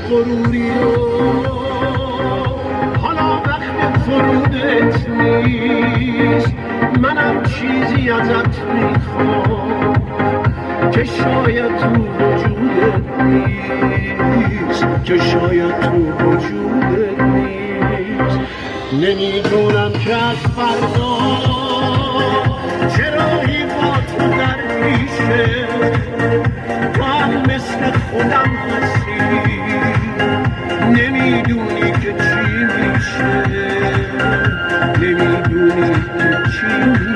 غروری رو حالا وقت فرودت نیست، منم چیزی ازت میخوام که شاید تو وجودت نیست، که شاید تو وجودت نیست. نمیدونم که از فردا چرایی با تو در پیشه، تو هم مثل خودم هستی، نمیدونی که چی میشه، نمیدونی که چی میشه.